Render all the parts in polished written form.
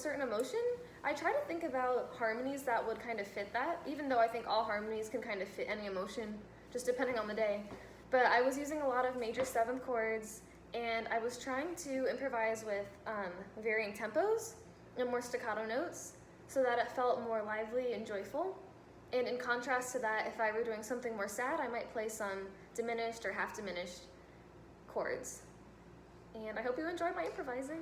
certain emotion, I try to think about harmonies that would kind of fit that, even though I think all harmonies can kind of fit any emotion, just depending on the day. But I was using a lot of major 7th chords, and I was trying to improvise with varying tempos and more staccato notes so that it felt more lively and joyful. And in contrast to that, if I were doing something more sad, I might play some diminished or half diminished chords. And I hope you enjoy my improvising.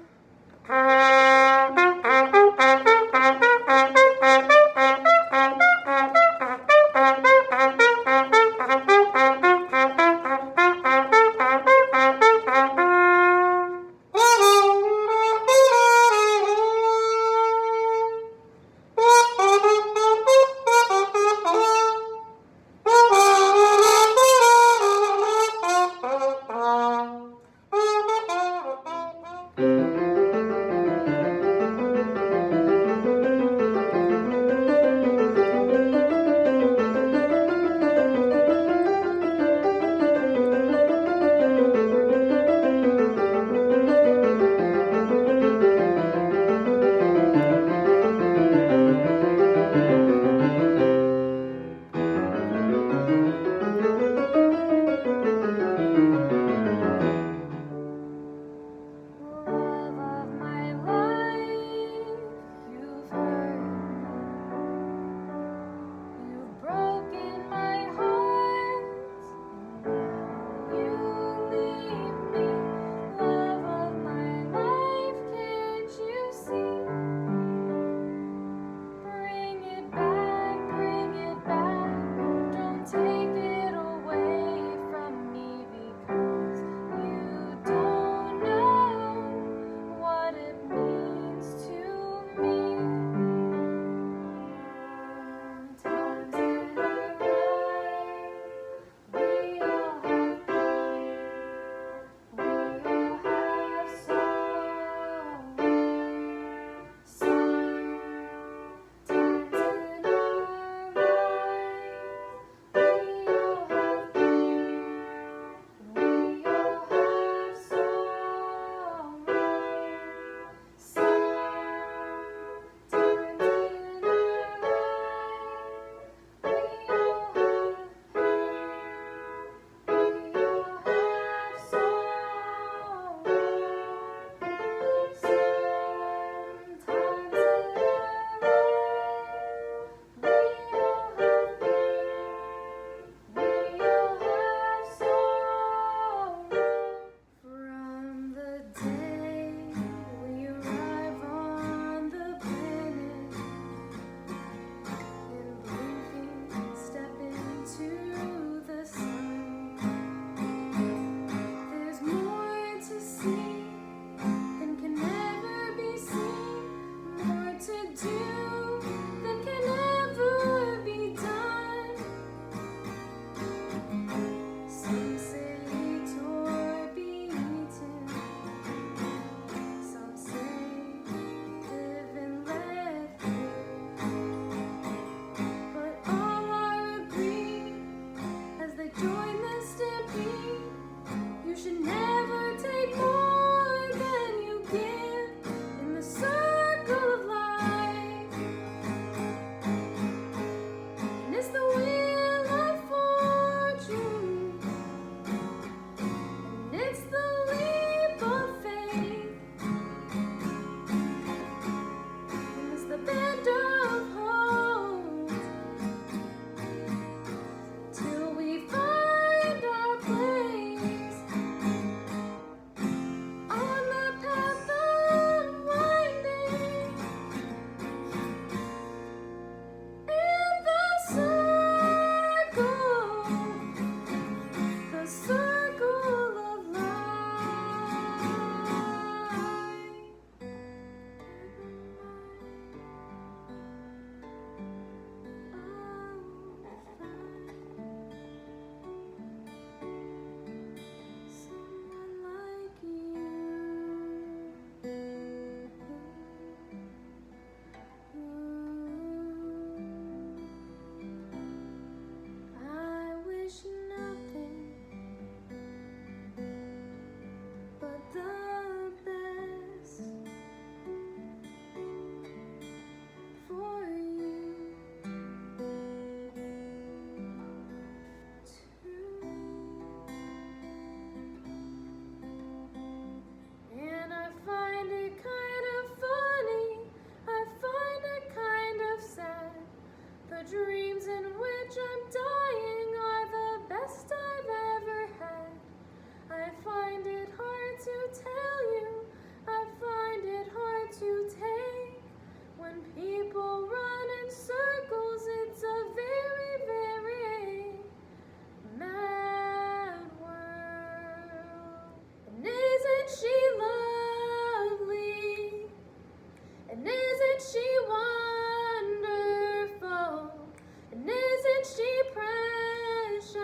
she precious?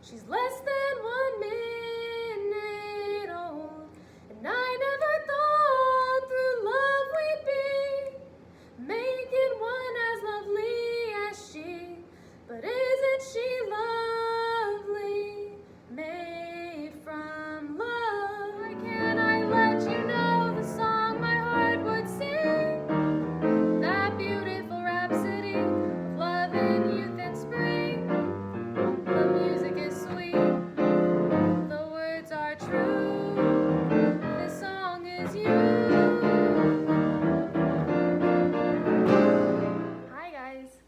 She's less than 1 minute old, and I never thought through love we'd be making one as lovely as she. But isn't she lovely, made from love? Why can't I let you know the song my heart would sing? That beautiful rhapsody of love and youth and spring. The music is sweet, the words are true. This song is you. Hi guys.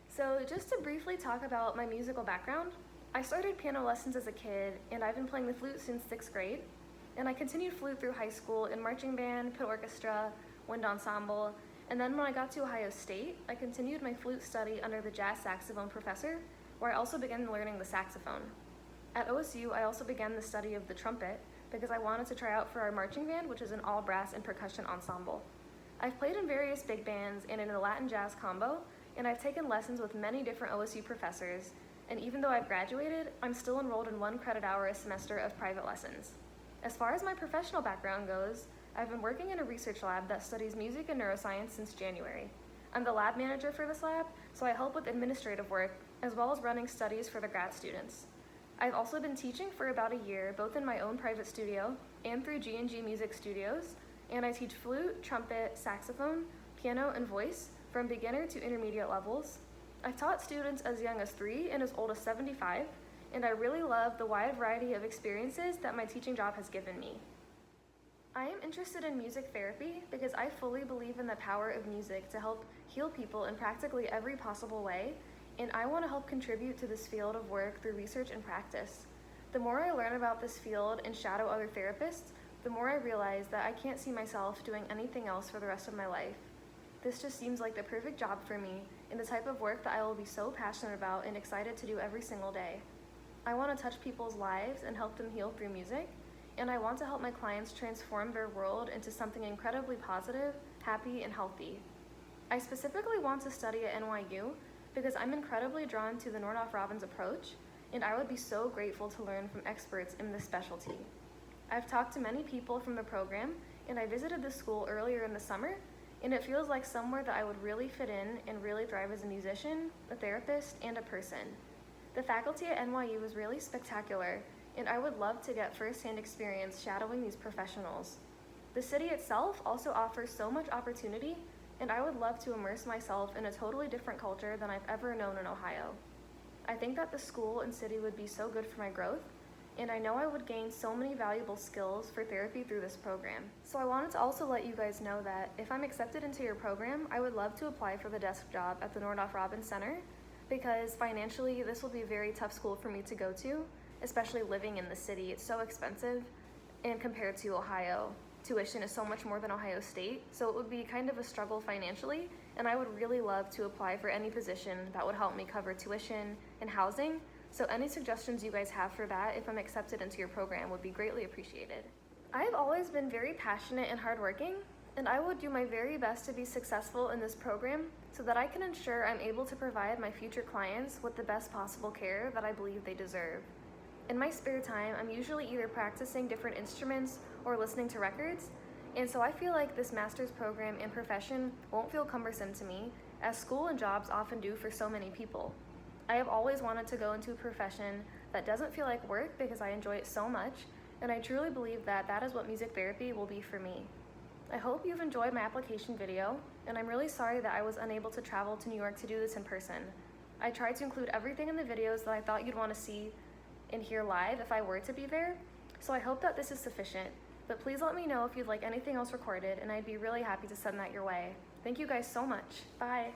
So just to briefly talk about my musical background, I started piano lessons as a kid, and I've been playing the flute since 6th grade. And I continued flute through high school in marching band, pit orchestra, wind ensemble, and then when I got to Ohio State, I continued my flute study under the jazz saxophone professor, where I also began learning the saxophone. At OSU, I also began the study of the trumpet because I wanted to try out for our marching band, which is an all brass and percussion ensemble. I've played in various big bands and in a Latin jazz combo, and I've taken lessons with many different OSU professors, and even though I've graduated, I'm still enrolled in 1 credit hour a semester of private lessons. As far as my professional background goes, I've been working in a research lab that studies music and neuroscience since January. I'm the lab manager for this lab, so I help with administrative work, as well as running studies for the grad students. I've also been teaching for about a year, both in my own private studio and through G&G Music Studios, and I teach flute, trumpet, saxophone, piano, and voice from beginner to intermediate levels. I've taught students as young as 3 and as old as 75, and I really love the wide variety of experiences that my teaching job has given me. I am interested in music therapy because I fully believe in the power of music to help heal people in practically every possible way, and I want to help contribute to this field of work through research and practice. The more I learn about this field and shadow other therapists, the more I realize that I can't see myself doing anything else for the rest of my life. This just seems like the perfect job for me and the type of work that I will be so passionate about and excited to do every single day. I want to touch people's lives and help them heal through music, and I want to help my clients transform their world into something incredibly positive, happy, and healthy. I specifically want to study at NYU because I'm incredibly drawn to the Nordoff-Robbins approach, and I would be so grateful to learn from experts in this specialty. I've talked to many people from the program, and I visited the school earlier in the summer, and it feels like somewhere that I would really fit in and really thrive as a musician, a therapist, and a person. The faculty at NYU is really spectacular, and I would love to get first-hand experience shadowing these professionals. The city itself also offers so much opportunity, and I would love to immerse myself in a totally different culture than I've ever known in Ohio. I think that the school and city would be so good for my growth, and I know I would gain so many valuable skills for therapy through this program. So I wanted to also let you guys know that if I'm accepted into your program, I would love to apply for the desk job at the Nordoff-Robbins Center, because financially this will be a very tough school for me to go to, especially living in the city. It's so expensive, and compared to Ohio, tuition is so much more than Ohio State, so it would be kind of a struggle financially, and I would really love to apply for any position that would help me cover tuition and housing. So any suggestions you guys have for that, if I'm accepted into your program, would be greatly appreciated. I have always been very passionate and hardworking, and I would do my very best to be successful in this program so that I can ensure I'm able to provide my future clients with the best possible care that I believe they deserve. In my spare time, I'm usually either practicing different instruments or listening to records, and so I feel like this master's program and profession won't feel cumbersome to me, as school and jobs often do for so many people. I have always wanted to go into a profession that doesn't feel like work because I enjoy it so much, and I truly believe that that is what music therapy will be for me. I hope you've enjoyed my application video, and I'm really sorry that I was unable to travel to New York to do this in person. I tried to include everything in the videos that I thought you'd want to see and hear live if I were to be there, so I hope that this is sufficient, but please let me know if you'd like anything else recorded, and I'd be really happy to send that your way. Thank you guys so much. Bye.